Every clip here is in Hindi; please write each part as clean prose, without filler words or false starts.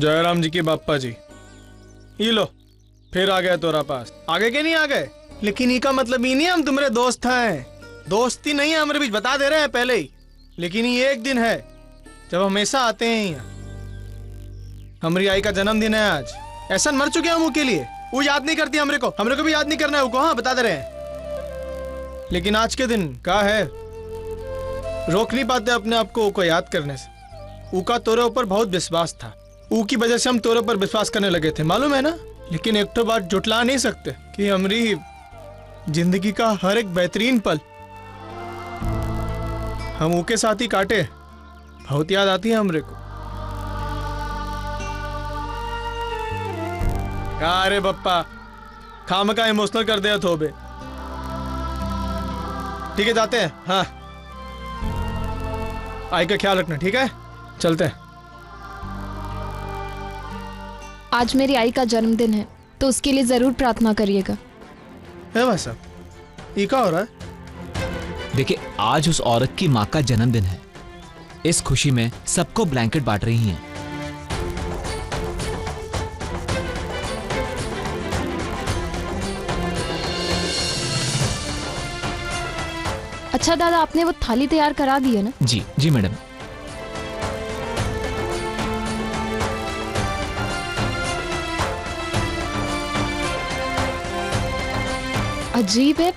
जयराम जी की बापा जी, ये लो फिर आ गए तोरा पास। आगे के नहीं आ गए, लेकिन ई का मतलब ही नहीं हम तुम्हारे दोस्त हैं। दोस्ती नहीं है हमारे बीच, बता दे रहे हैं पहले ही। लेकिन ये एक दिन है जब हमेशा आते हैं यहाँ। हमारी आई का जन्मदिन है आज। ऐसा मर चुके हैं हम के लिए, वो याद नहीं करती हमरे को भी याद नहीं करना है वो। हाँ बता दे रहे हैं। लेकिन आज के दिन का है, रोक नहीं पाते अपने आप को याद करने से। ऊ का तोरे ऊपर बहुत विश्वास था, ऊ की वजह से हम तोरे पर विश्वास करने लगे थे, मालूम है ना। लेकिन एक तो बात जुटला नहीं सकते कि हमारी जिंदगी का हर एक बेहतरीन पल हम ऊ के साथ ही काटे। बहुत याद आती है हमरे को। अरे बप्पा खाम का इमोशनल कर दिया थोबे। ठीक है जाते हैं। हाँ आई का ख्याल रखना, ठीक है चलते हैं। आज मेरी आई का जन्मदिन है तो उसके लिए जरूर प्रार्थना करिएगा। है भाई साहब, ये क्या हो रहा है? देखिए, आज उस औरत की माँ का जन्मदिन है। इस खुशी में सबको ब्लैंकेट बांट रही हैं। अच्छा दादा, आपने वो थाली तैयार करा दी है ना? जी जी मैडम। अजीब है,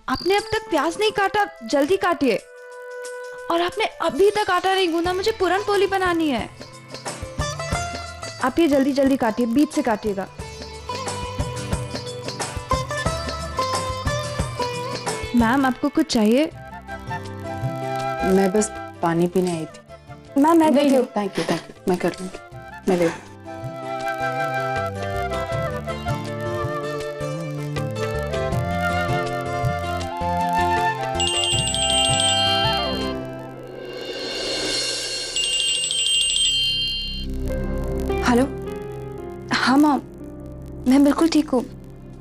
आपने अब तक प्याज नहीं काटा, जल्दी काटिए। और आपने अभी तक आटा नहीं गूंदा, मुझे पूरन पोली बनानी है। आप ये जल्दी जल्दी काटिए, बीच से काटिएगा। मैम आपको कुछ चाहिए? मैं बस पानी पीने आई थी। मैम मैं नहीं, देती हूँ। थैंक यू मैं कर लूँगी, मैं दे। हेलो, हाँ मॉम, मैं बिल्कुल ठीक हूँ।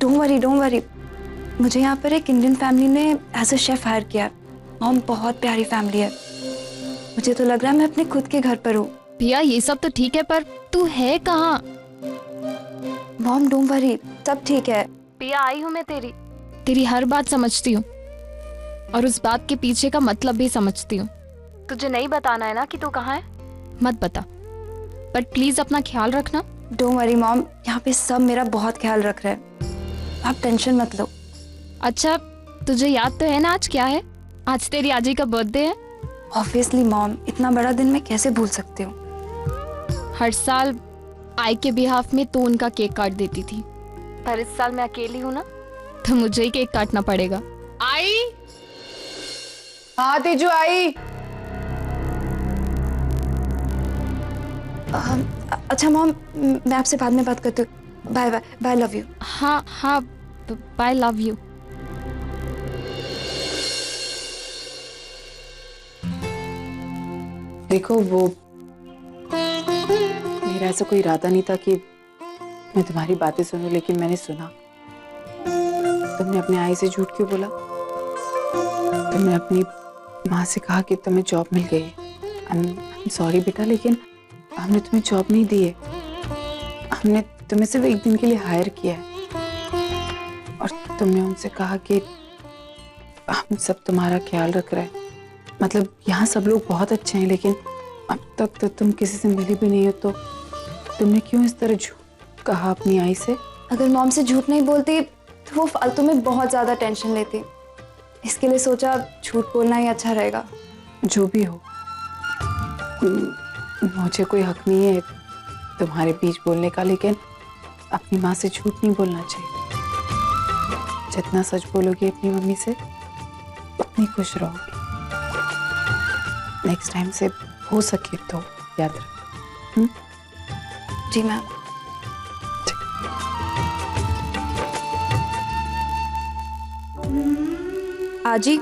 Don't worry. मुझे यहाँ पर एक इंडियन फैमिली ने एज अ शेफ हायर किया। मॉम बहुत प्यारी फैमिली है। मुझे तो लग रहा है मैं अपने खुद के घर पर हूँ। पिया ये सब तो ठीक है, पर तू है कहाँ? मॉम डोंट वरी, सब ठीक है। पिया आई हूँ मैं तेरी हर बात समझती हूँ और उस बात के पीछे का मतलब भी समझती हूँ। तुझे नहीं बताना है ना कि तू कहाँ है, मत बता, पर प्लीज अपना ख्याल रखना। डोंट वरी मॉम, यहाँ पे सब मेरा बहुत ख्याल रख रहे हैं, आप टेंशन मत लो। अच्छा तुझे याद तो है ना आज क्या है? आज तेरी आजी का बर्थडे है। ऑब्वियसली मॉम, इतना बड़ा दिन मैं कैसे भूल सकती हूँ। हर साल आई के बिहाफ में तू उनका केक काट देती थी, पर इस साल मैं अकेली हूँ ना, तो मुझे ही केक काटना पड़ेगा। आई, हाँ तेजू आई। अच्छा मॉम, मैं आपसे बाद में बात करती हूँ। Bye bye bye, love you. हाँ बाय, लव यू। देखो वो मेरा ऐसा कोई इरादा नहीं था कि मैं तुम्हारी बातें सुनूं, लेकिन मैंने सुना। तुमने अपने आई से झूठ क्यों बोला? तुमने अपनी माँ से कहा कि तुम्हें जॉब मिल गई है। I'm सॉरी बेटा, लेकिन हमने तुम्हें जॉब नहीं दी है। हमने तुम्हें सिर्फ एक दिन के लिए हायर किया है। और तुमने उनसे कहा कि हम सब तुम्हारा ख्याल रख रहे हैं। मतलब यहाँ सब लोग बहुत अच्छे हैं, लेकिन अब तक तो तुम किसी से मिली भी नहीं हो, तो तुमने क्यों इस तरह झूठ कहा अपनी आई से? अगर मॉम से झूठ नहीं बोलती तो वो फालतू में बहुत ज्यादा टेंशन लेती। इसके लिए सोचा झूठ बोलना ही अच्छा रहेगा। जो भी हो, मुझे कोई हक नहीं है तुम्हारे बीच बोलने का, लेकिन अपनी माँ से झूठ नहीं बोलना चाहिए। जितना सच बोलोगी अपनी मम्मी से, उतनी खुश रहोगी। नेक्स्ट टाइम से हो सके तो याद रख। जी मैम। आजी,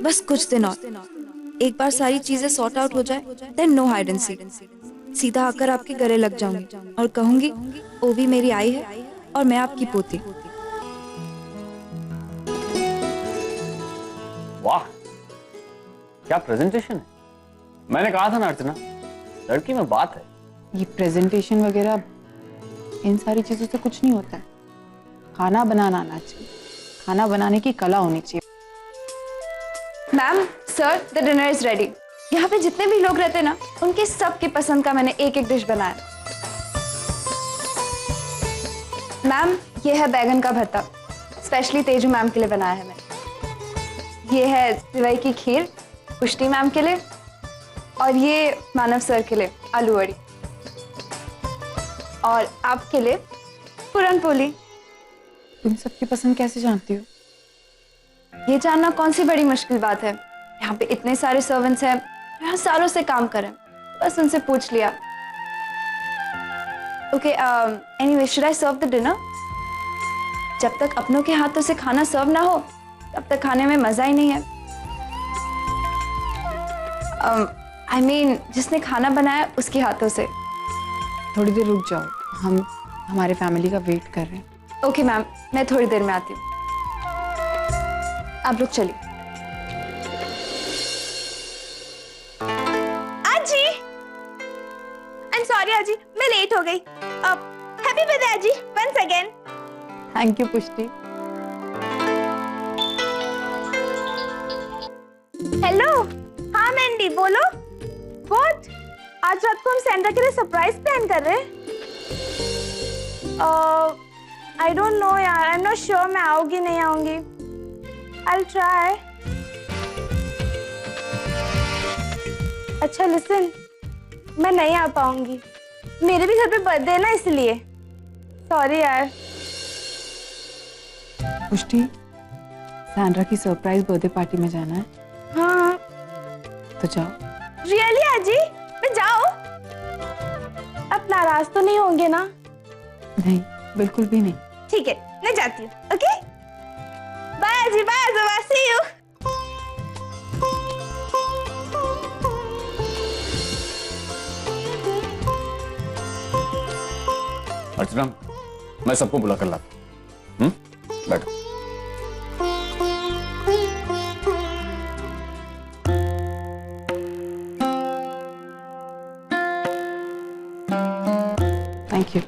बस कुछ दिन और, एक बार सारी चीजें सॉर्ट आउट हो जाए, then no hide and seek. सीधा आकर आपके गले लग जाऊंगी और कहूंगी ओवी मेरी आई है और मैं आपकी पोती। वाह क्या प्रेजेंटेशन है। मैंने कहा था ना अर्चना, लड़की में बात है। ये प्रेजेंटेशन वगैरह इन सारी चीजों से कुछ नहीं होता है। खाना बनाना आना चाहिए, खाना बनाने की कला होनी चाहिए। Ma'am, sir, the dinner is ready. यहाँ पे जितने भी लोग रहते हैं ना, उनके सबकी पसंद का मैंने एक एक डिश बनाया। मैम, ये है बैगन का भरता, स्पेशली तेजू मैम के लिए बनाया है मैंने। ये है सिवई की खीर, पुष्टि मैम के लिए। और ये मानव सर के लिए आलू वड़ी। और आपके लिए पूरन पोली। तुम सबकी पसंद कैसे जानती हो? ये जानना कौन सी बड़ी मुश्किल बात है। यहाँ पे इतने सारे सर्वेंट्स हैं, यहाँ सालों से काम करें, बस उनसे पूछ लिया। Okay, anyway, should I serve the dinner? जब तक अपनों के हाथों से खाना सर्व ना हो, तब तक खाने में मजा ही नहीं है। I mean, जिसने खाना बनाया उसके हाथों से। थोड़ी देर रुक जाओ, हम हमारे फैमिली का वेट कर रहे हैं। ओके मैम, मैं थोड़ी देर में आती हूँ। आप लोग चलिए। आजी, आई एम सॉरी आजी, मैं लेट हो गई। हैप्पी बर्थडे आजी, वंस अगेन। थैंक यू पुष्टि। हेलो, हाँ मैंडी, बोलो। व्हाट? आज रात को हम सैंड्रा के लिए सरप्राइज प्लान कर रहे हैं। आई डोंट नो यार, आई एम नॉट श्योर मैं आऊंगी नहीं आऊंगी। I will try. अच्छा लिसन, मैं नहीं आ पाऊंगी, मेरे भी घर पे बर्थडे है ना, इसलिए सॉरी यार। पुष्टि, सैंड्रा की सरप्राइज बर्थडे पार्टी में जाना है। हाँ तो जाओ। रियली आजी, मैं जाऊँ? आप नाराज तो नहीं होंगे ना? नहीं, बिल्कुल भी नहीं। ठीक है, मैं जाती हूँ। ओके, बाय आजी, बाय आजोबा, सी यू। अर्चना, मैं सबको बुला कर लाता हूँ। बैठो। Thank you.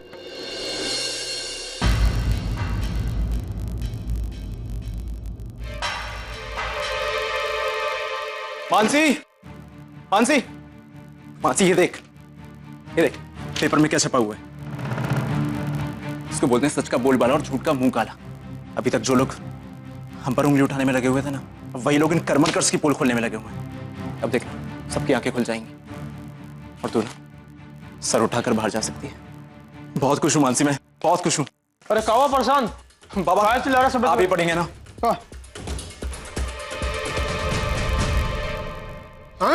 मानसी, मानसी, मानसी, ये देख, पेपर में क्या छपा हुआ है। इसको बोलते हैं सच का बोलबाला और झूठ का मुंह काला। अभी तक जो लोग हम पर उंगली उठाने में लगे हुए थे ना, अब वही लोग इन कर्मनकर्स की पोल खोलने में लगे हुए हैं। अब देख, सबकी आंखें खुल जाएंगी और तू ना सर उठाकर बाहर जा सकती है। बहुत खुश हूँ मानसी, मैं बहुत खुश हूँ। अरे कावा परेशान बाबा, आप ही पढ़ेंगे ना?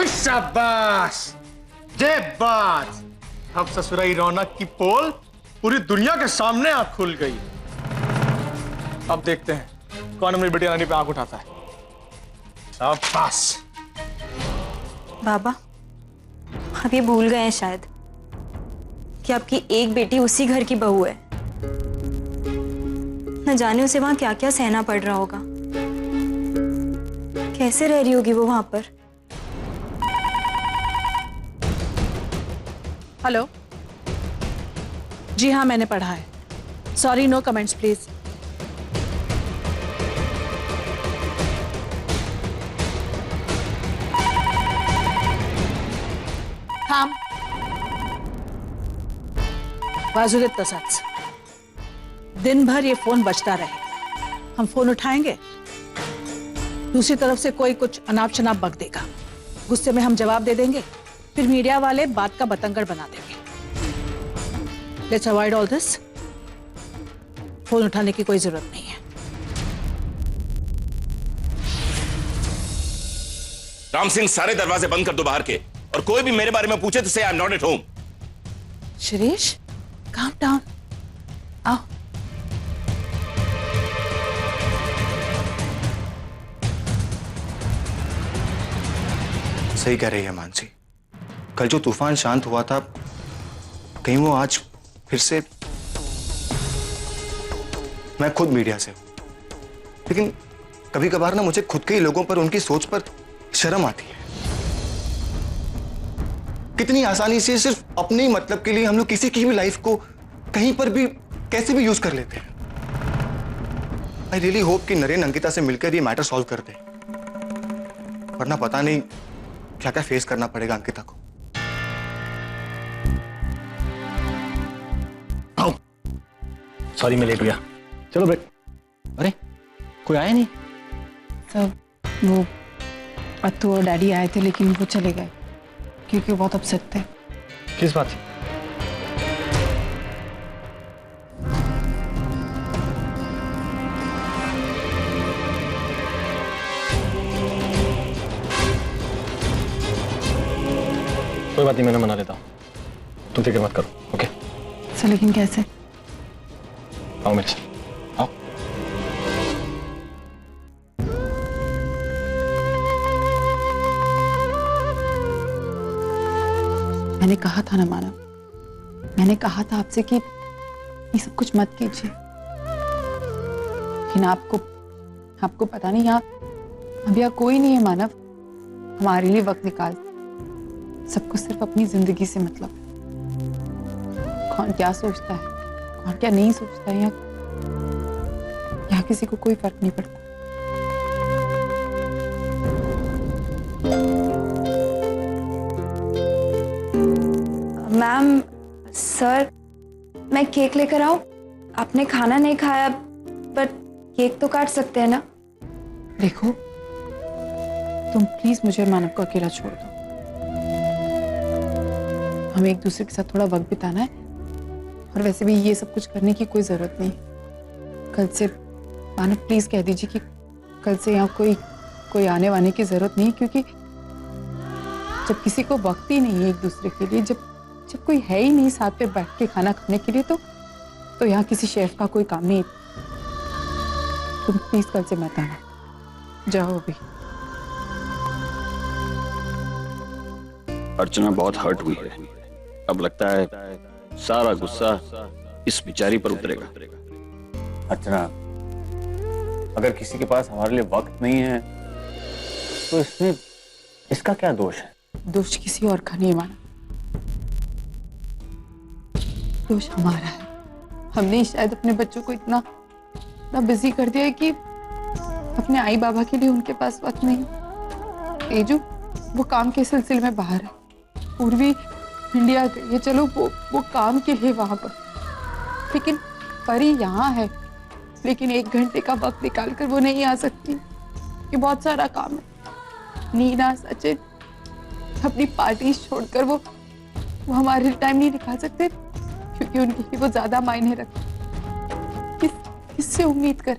शाबाश, ये बात। अब ससुराई रौनक की पोल पूरी दुनिया के सामने आंख खुल गई। अब देखते हैं कौन मेरी बेटी रानी पे आंख उठाता है। शाबाश। बाबा, आप ये भूल गए हैं शायद कि आपकी एक बेटी उसी घर की बहू है। न जाने उसे वहां क्या क्या सहना पड़ रहा होगा, कैसे रह रही होगी वो वहां पर। हेलो, जी हाँ, मैंने पढ़ा है। Sorry, no comments please. हाँ, वासुदेव तसत्स, दिन भर ये फोन बजता रहे, हम फोन उठाएंगे, दूसरी तरफ से कोई कुछ अनाप शनाप बक देगा, गुस्से में हम जवाब दे देंगे, फिर मीडिया वाले बात का बतंगड़ बना देंगे। Let's avoid all this. Phone उठाने की कोई जरूरत नहीं है। राम सिंह, सारे दरवाजे बंद कर दो बाहर के, और कोई भी मेरे बारे में पूछे तो से I am not at home. Shirish, calm down, आओ। सही कह रही है मानसी, कल जो तूफान शांत हुआ था, कहीं वो आज फिर से। मैं खुद मीडिया से हूं, लेकिन कभी कभार ना मुझे खुद के ही लोगों पर, उनकी सोच पर शर्म आती है। कितनी आसानी से सिर्फ अपने ही मतलब के लिए हम लोग किसी की भी लाइफ को कहीं पर भी कैसे भी यूज कर लेते हैं। आई रियली होप कि नरेन अंकिता से मिलकर ये मैटर सॉल्व कर दे, वरना पता नहीं क्या क्या फेस करना पड़ेगा अंकिता को। सॉरी मैं लेट गया, चलो बैठ। अरे कोई आया नहीं? सब वो अत्तू और डैडी आए थे लेकिन वो चले गए क्योंकि वो बहुत अपसेट थे। किस बात से? कोई बात नहीं, मैंने मना लेता हूँ, तुम फिक्र मत करो। ओके सर लेकिन कैसे? आओ मेरे साथ, आओ। मैंने कहा था ना मानव, मैंने कहा था आपसे कि ये सब कुछ मत कीजिए, लेकिन आपको पता नहीं यहाँ अब यहाँ कोई नहीं है मानव हमारे लिए वक्त निकाल। सबको सिर्फ अपनी जिंदगी से मतलब है। कौन क्या सोचता है, कौन क्या नहीं सोचता है, यहाँ किसी को कोई फर्क नहीं पड़ता। मैम, सर, मैं केक लेकर आऊं? आपने खाना नहीं खाया, पर केक तो काट सकते हैं ना? देखो तुम प्लीज मुझे मानव को अकेला छोड़ दो, हमें एक दूसरे के साथ थोड़ा वक्त बिताना है, और वैसे भी ये सब कुछ करने की कोई जरूरत नहीं। कल से मानव प्लीज कह दीजिए कि कल से यहाँ कोई आने वाने की जरूरत नहीं, क्योंकि जब किसी को वक्त ही नहीं है एक दूसरे के लिए, जब कोई है ही नहीं साथ पे बैठ के खाना खाने के लिए, तो यहाँ किसी शेफ का कोई काम नहीं। तुम प्लीज कल से मत आना, जाओ अभी। अर्चना बहुत हर्ट हुई है, अब लगता है सारा गुस्सा इस बेचारी पर उतरेगा। अर्चना, अगर किसी के पास हमारे लिए वक्त नहीं है तो इसमें इसका क्या दोष है? दोष किसी और का नहीं माना, दोष हमारा है। हमने शायद अपने बच्चों को इतना बिजी कर दिया है कि अपने आई बाबा के लिए उनके पास वक्त नहीं। तेजू वो काम के सिलसिले में बाहर है, पूर्वी इंडिया गई है, चलो वो काम के लिए वहां पर, लेकिन परी यहाँ है, लेकिन 1 घंटे का वक्त निकालकर वो नहीं आ सकती, ये बहुत सारा काम है। नीना, सचिन अपनी पार्टी छोड़कर वो हमारे लिए टाइम नहीं निकाल सकते, क्योंकि उनके लिए वो ज्यादा मायने रखते। किससे उम्मीद कर?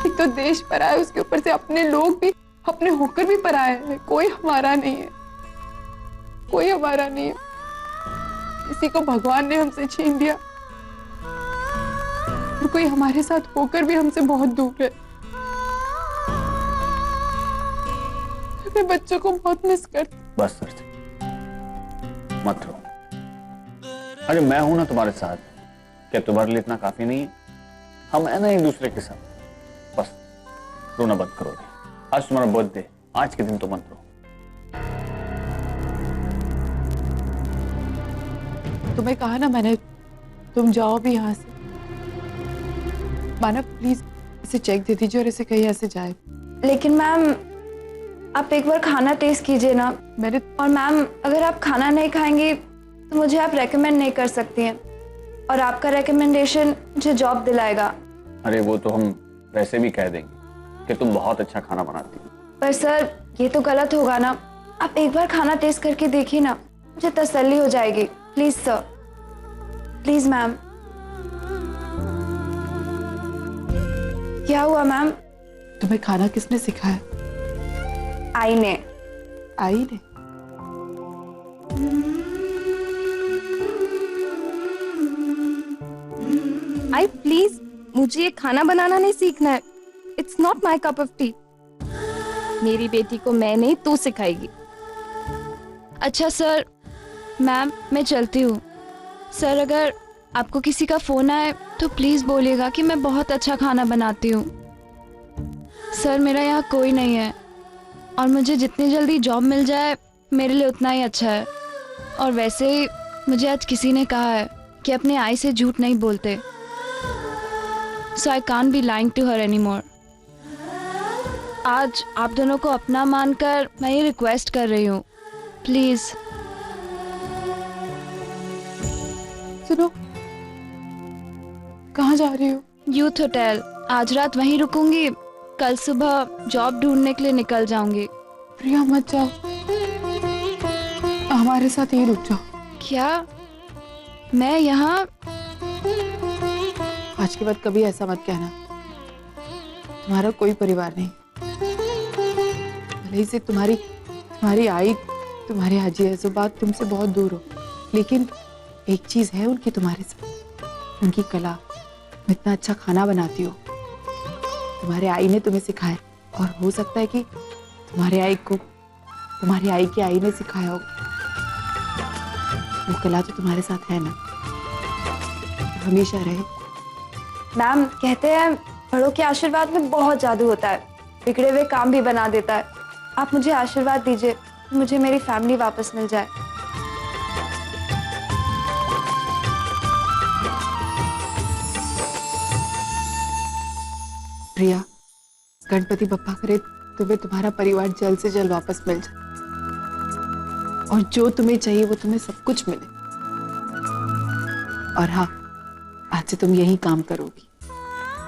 एक तो देश पराया है, उसके ऊपर से अपने लोग भी अपने होकर भी पराए हैं। कोई हमारा नहीं है, कोई हमारा नहीं है। किसी को भगवान ने हमसे छीन दिया, और कोई हमारे साथ होकर भी हमसे बहुत दूर है। अपने बच्चों को बहुत मिस करते। बस मत रो। अरे मैं हूं ना तुम्हारे साथ, क्या तुम्हारे लिए इतना काफी नहीं है? हम है ना एक दूसरे के साथ। बस रोना बंद करो। आज तुम्हारा बर्थडे, आज के दिन तो मत रो। तुम्हें कहा ना मैंने, तुम जाओ भी यहाँ से। मानव प्लीज इसे चेक दे दीजिए और इसे कहीं ऐसे जाए। लेकिन मैम, आप एक बार खाना टेस्ट कीजिए ना। और मैम, अगर आप खाना नहीं खाएंगी तो मुझे आप रेकमेंड नहीं कर सकती हैं, और आपका रेकमेंडेशन मुझे जॉब दिलाएगा। अरे वो तो हम वैसे भी कह देंगे कि तुम बहुत अच्छा खाना बनाती हो। पर सर, ये तो गलत होगा ना। आप एक बार खाना टेस्ट करके देखिए ना, मुझे तसल्ली हो जाएगी। Please sir, please ma'am. क्या हुआ मैम? तुम्हें खाना किसने सिखाया? आई ने। आई ने? आई प्लीज, मुझे ये खाना बनाना नहीं सीखना है। It's not my cup of T. मेरी बेटी को मैं नहीं, तू सिखाएगी। अच्छा सर, मैम मैं चलती हूँ। सर, अगर आपको किसी का फोन आए तो प्लीज बोलिएगा कि मैं बहुत अच्छा खाना बनाती हूँ। सर, मेरा यहाँ कोई नहीं है, और मुझे जितनी जल्दी जॉब मिल जाए मेरे लिए उतना ही अच्छा है। और वैसे मुझे आज किसी ने कहा है कि अपने आई से झूठ नहीं बोलते। So I can't be lying to her anymore. आज आप दोनों को अपना मानकर मैं ये रिक्वेस्ट कर रही हूँ, प्लीज। सुनो, कहाँ जा रही हो? Youth hotel. आज रात वहीं रुकूंगी, कल सुबह जॉब ढूंढने के लिए निकल जाऊंगी। प्रिया मत जाओ, हमारे साथ यहीं रुक जाओ। क्या? मैं यहाँ? आज के बाद कभी ऐसा मत कहना। तुम्हारा कोई परिवार नहीं। भले ही से तुम्हारी आई, तुम्हारे हाजी है, बात तुमसे बहुत दूर हो, लेकिन एक चीज है उनकी तुम्हारे साथ, उनकी कला। तुम इतना अच्छा खाना बनाती हो, तुम्हारे आई ने तुम्हें सिखाया, और हो सकता है कि तुम्हारे आई को तुम्हारी आई की आई ने सिखाया हो। वो कला तो तुम्हारे साथ है ना, हमेशा रहे। मैम कहते हैं बड़ों के आशीर्वाद में बहुत जादू होता है, बिगड़े हुए काम भी बना देता है। आप मुझे आशीर्वाद दीजिए, मुझे मेरी फैमिली वापस मिल जाए। प्रिया, गणपति बप्पा करे तुम्हें तुम्हारा परिवार जल्द से जल्द वापस मिल जाए, और जो तुम्हें चाहिए वो तुम्हें सब कुछ मिले। और हाँ, आज से तुम यही काम करोगी,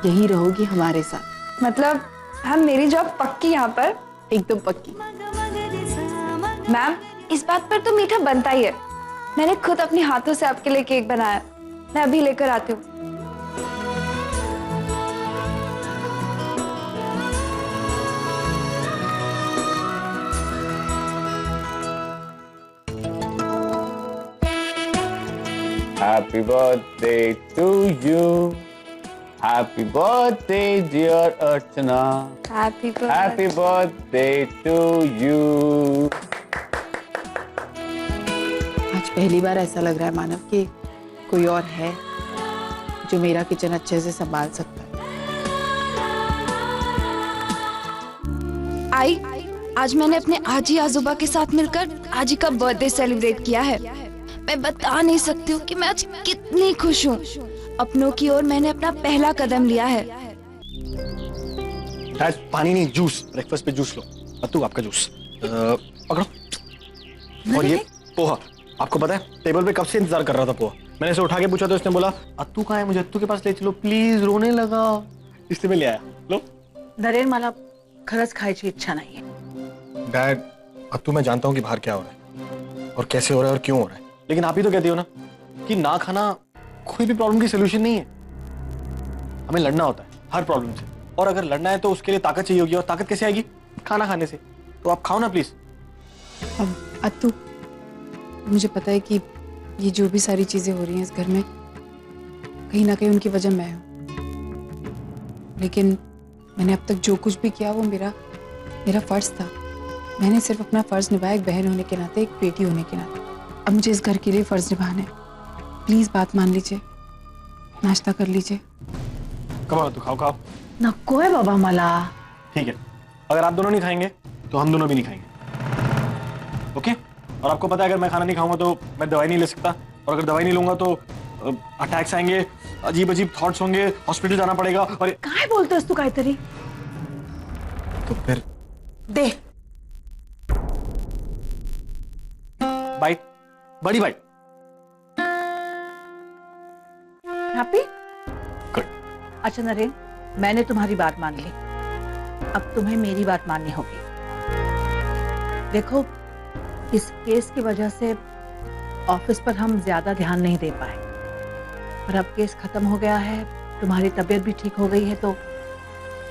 यही रहोगी हमारे साथ। मतलब हम मेरी जॉब पक्की यहाँ पर? एकदम पक्की। मैम इस बात पर तो मीठा बनता ही है। मैंने खुद अपने हाथों से आपके लिए केक बनाया, मैं अभी लेकर आती हूँ। Happy birthday to you. Happy birthday, dear Archana. Happy birthday to you. आज पहली बार ऐसा लग रहा है मानव कि कोई और है जो मेरा किचन अच्छे से संभाल सकता है। आई, आज मैंने अपने आजी आजोबा के साथ मिलकर आजी का बर्थडे सेलिब्रेट किया है। मैं बता नहीं सकती हूँ कि मैं आज कितनी खुश हूँ। अपनों की ओर मैंने अपना पहला कदम लिया है। पानी नहीं, जूस। ब्रेकफास्ट पे जूस लो। अत्तू आपका जूस पकड़ो। और ये पोहा, आपको पता है टेबल पे कब से इंतजार कर रहा था पोहा। मैंने इसे उठा के पूछा तो इसने बोला अत्तू कहाँ है, मुझे अत्तू के पास ले चलो प्लीज, रोने लगा, इसलिए मैं ले आया। लो। नरेन, मला खरंच खायची इच्छा नहीं है। डैड, अत्तू मैं जानता हूँ कि बाहर क्या हो रहा है और कैसे हो रहा है और क्यों हो रहा है, लेकिन आप ही तो कहती हो ना कि ना खाना कोई भी प्रॉब्लम की सोल्यूशन नहीं है। हमें लड़ना होता है हर प्रॉब्लम से, और अगर लड़ना है तो उसके लिए ताकत चाहिए होगी, और ताकत कैसे आएगी? खाना खाने से। तो आप खाओ ना प्लीज। अब अत्तू, मुझे पता है कि ये जो भी सारी चीजें हो रही हैं इस घर में, कहीं ना कहीं उनकी वजह मैं हूँ, लेकिन मैंने अब तक जो कुछ भी किया वो मेरा फर्ज था। मैंने सिर्फ अपना फर्ज निभाया, एक बहन होने के नाते, एक बेटी होने के नाते। अब मुझे इस घर के लिए फर्ज निभाना है। प्लीज बात मान लीजिए, नाश्ता कर लीजिए। कमाओ तो खाओ। नको है बाबा मला। ठीक है, अगर आप दोनों नहीं खाएंगे तो हम दोनों भी नहीं खाएंगे, ओके? और आपको पता है अगर मैं खाना नहीं खाऊंगा तो मैं दवाई नहीं ले सकता, और अगर दवाई नहीं लूंगा तो अटैक्स आएंगे, अजीब अजीब थॉट्स होंगे, हॉस्पिटल जाना पड़ेगा। और काय बोलतोस तू काहीतरी? तो फिर दे बाइट, बड़ी बाइट। हैप्पी? गुड। अच्छा नरेन, मैंने तुम्हारी बात मान ली, अब तुम्हें मेरी बात माननी होगी। देखो, इस केस की वजह से ऑफिस पर हम ज्यादा ध्यान नहीं दे पाए, पर अब केस खत्म हो गया है, तुम्हारी तबीयत भी ठीक हो गई है, तो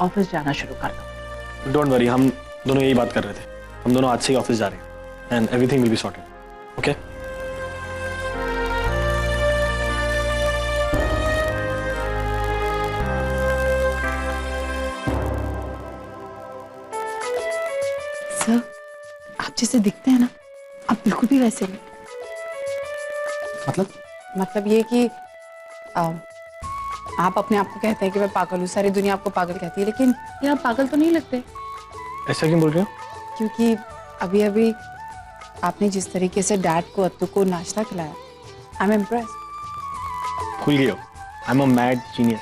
ऑफिस जाना शुरू कर दो। डोंट वरी, हम दोनों यही बात कर रहे थे। हम दोनों आज से ही ऑफिस जा रहे हैं and everything will be sorted, okay? Sir, आप जैसे दिखते हैं ना, आप बिल्कुल भी वैसे नहीं। मतलब ये कि आप अपने आप को कहते हैं कि मैं पागल हूँ, सारी दुनिया आपको पागल कहती है, लेकिन ये आप पागल तो नहीं लगते। ऐसा क्यों बोल रहे हो? क्योंकि अभी अभी आपने जिस तरीके से डैड को अत्तू को नाश्ता खिलाया, आई एम इम्प्रेस। भूल गए हो, I am a mad genius,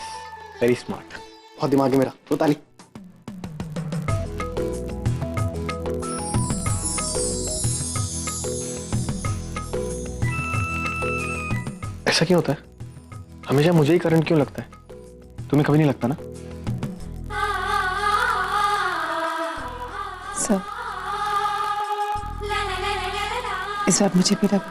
very smart. बहुत दिमाग है मेरा, तो ताली। ऐसा क्यों होता है? हमेशा मुझे ही करंट क्यों लगता है? तुम्हें कभी नहीं लगता ना? सर, इस बार मुझे भी लगा।